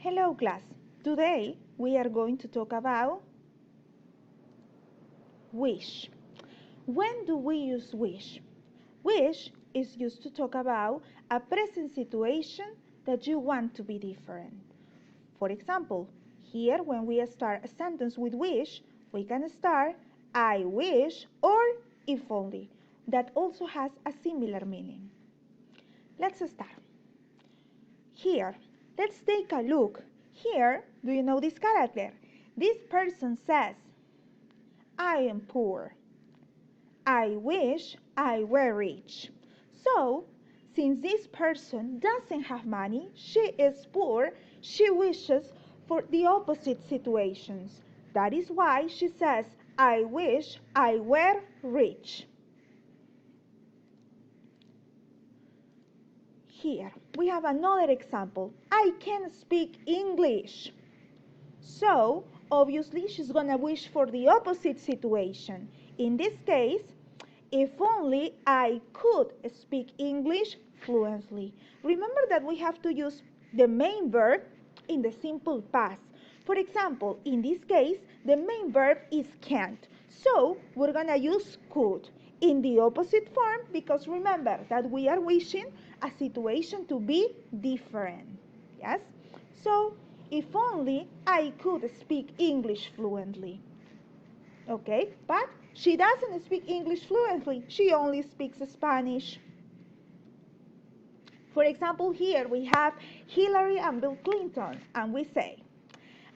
Hello class, today we are going to talk about wish. When do we use wish? Wish is used to talk about a present situation that you want to be different. For example, here when we start a sentence with wish, we can start I wish or if only. That also has a similar meaning. Let's start. Here, let's take a look. Here, do you know this character? This person says, I am poor. I wish I were rich. So, since this person doesn't have money, she is poor, she wishes for the opposite situations. That is why she says, I wish I were rich. Here, we have another example. I can speak English. So, obviously, she's going to wish for the opposite situation. In this case, if only I could speak English fluently. Remember that we have to use the main verb in the simple past. For example, in this case, the main verb is can't. So, we're going to use could in the opposite form because remember that we are wishing a situation to be different. Yes? So, if only I could speak English fluently. Okay, but she doesn't speak English fluently. She only speaks Spanish. For example, here we have Hillary and Bill Clinton, and we say,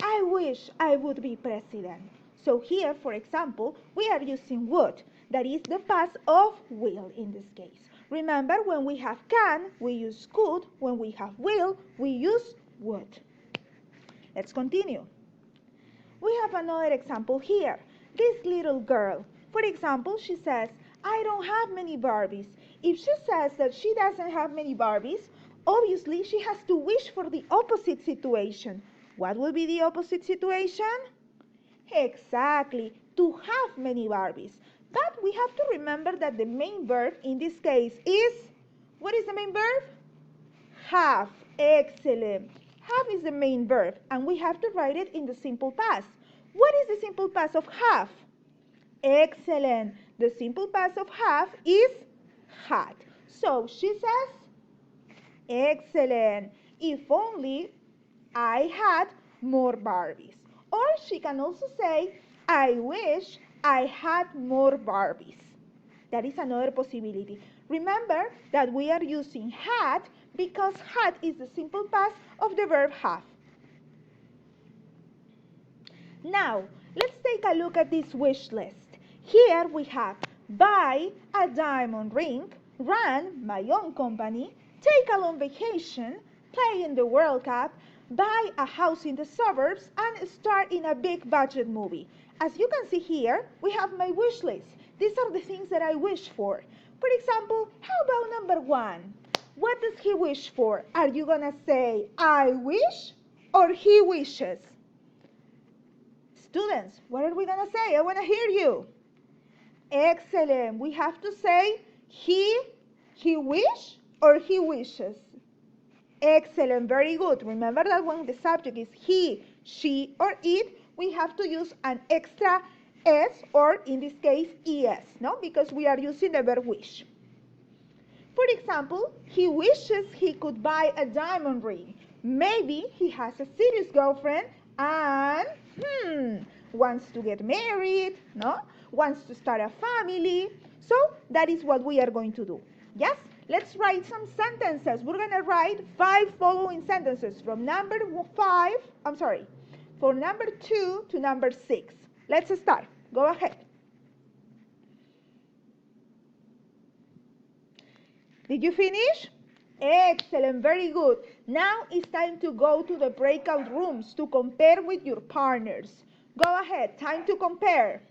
I wish I would be president. So here, for example, we are using would. That is the past of will in this case. Remember, when we have can, we use could. When we have will, we use would. Let's continue. We have another example here. This little girl, for example, she says, I don't have many Barbies. If she says that she doesn't have many Barbies, obviously she has to wish for the opposite situation. What will be the opposite situation? Exactly, to have many Barbies. But we have to remember that the main verb in this case is, what is the main verb? Have. Excellent. Have is the main verb, and we have to write it in the simple past. What is the simple past of have? Excellent. The simple past of have is had. So she says, excellent. If only I had more Barbies. Or she can also say, I wish I had more Barbies. That is another possibility. Remember that we are using had because had is the simple past of the verb have. Now, let's take a look at this wish list. Here we have buy a diamond ring, run my own company, take a long vacation, play in the World Cup, buy a house in the suburbs, and star in a big budget movie. As you can see here, we have my wish list. These are the things that I wish for. For example, how about number 1? What does he wish for? Are you going to say, I wish, or he wishes? Students, what are we going to say? I want to hear you. Excellent. We have to say he wish, or he wishes. Excellent. Very good. Remember that when the subject is he, she, or it, we have to use an extra s, or in this case, es, no? Because we are using the verb wish. For example, he wishes he could buy a diamond ring. Maybe he has a serious girlfriend and wants to get married, no? Wants to start a family. So that is what we are going to do. Yes? Let's write some sentences. We're going to write 5 following sentences from number 2 to number 6. Let's start. Go ahead. Did you finish? Excellent, very good. Now it's time to go to the breakout rooms to compare with your partners. Go ahead, time to compare.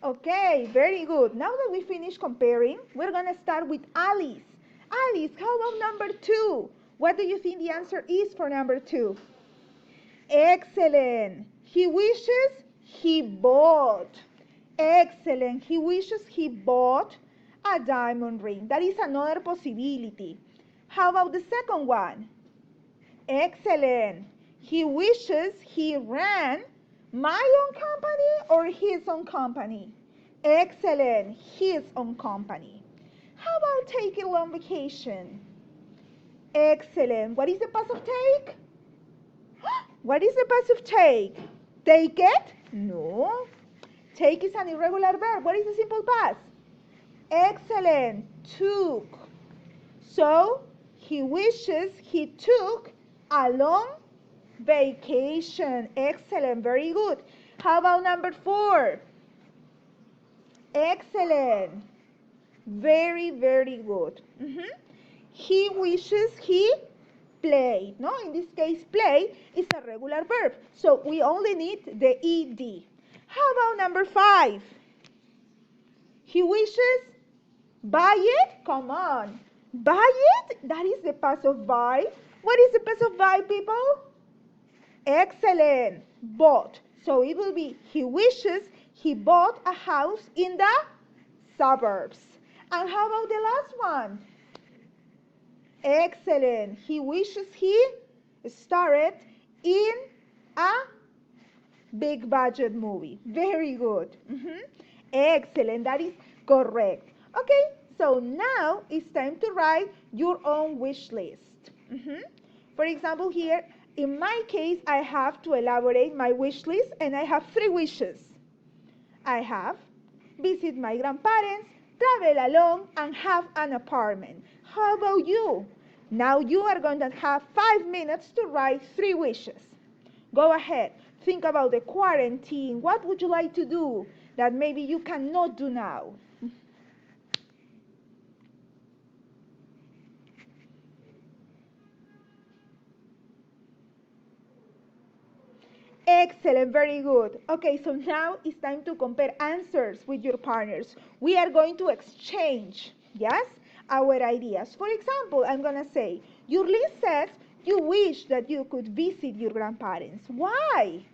Okay, very good. Now that we finished comparing, we're going to start with Alice. Alice, how about number 2? What do you think the answer is for number 2? Excellent. He wishes he bought. Excellent. He wishes he bought a diamond ring. That is another possibility. How about the second one? Excellent. He wishes he ran my own company or his own company? Excellent. His own company. How about taking a long vacation? Excellent. What is the past of take? What is the past of take? Take it? No. Take is an irregular verb. What is the simple past? Excellent. Took. So, he wishes he took a long vacation. Excellent. Very good. How about number 4? Excellent. Very, very good. He wishes he played. No, in this case, play is a regular verb. So we only need the ed. How about number 5? He wishes buy it. Come on. Buy it? That is the past of buy. What is the past of buy, people? Excellent. Bought. So it will be he wishes he bought a house in the suburbs. And how about the last one? Excellent. He wishes he starred in a big budget movie. Very good. Excellent. That is correct. Okay, so now it's time to write your own wish list. For example, here, in my case, I have to elaborate my wish list, and I have 3 wishes. I have visit my grandparents, travel alone, and have an apartment. How about you? Now you are going to have 5 minutes to write 3 wishes. Go ahead. Think about the quarantine. What would you like to do that maybe you cannot do now? Excellent, very good. Okay, so now it's time to compare answers with your partners. We are going to exchange, yes, our ideas. For example, I'm going to say, your list says you wish that you could visit your grandparents. Why?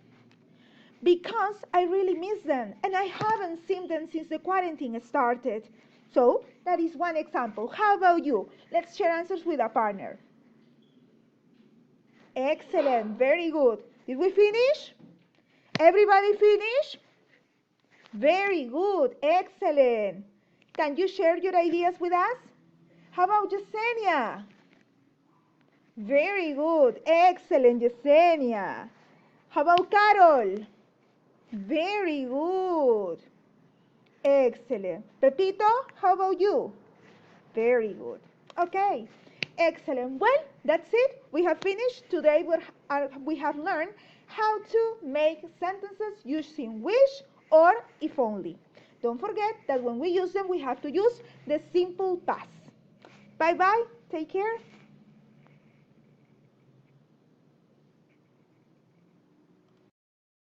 Because I really miss them and I haven't seen them since the quarantine started. So that is one example. How about you? Let's share answers with a partner. Excellent, very good. Did we finish? Everybody finish? Very good, excellent. Can you share your ideas with us? How about Yesenia? Very good, excellent, Yesenia. How about Carol? Very good. Excellent. Pepito, how about you? Very good. Okay, excellent. Well, that's it. We have finished. Today we have learned how to make sentences using wish or if only. Don't forget that when we use them, we have to use the simple past. Bye-bye. Take care.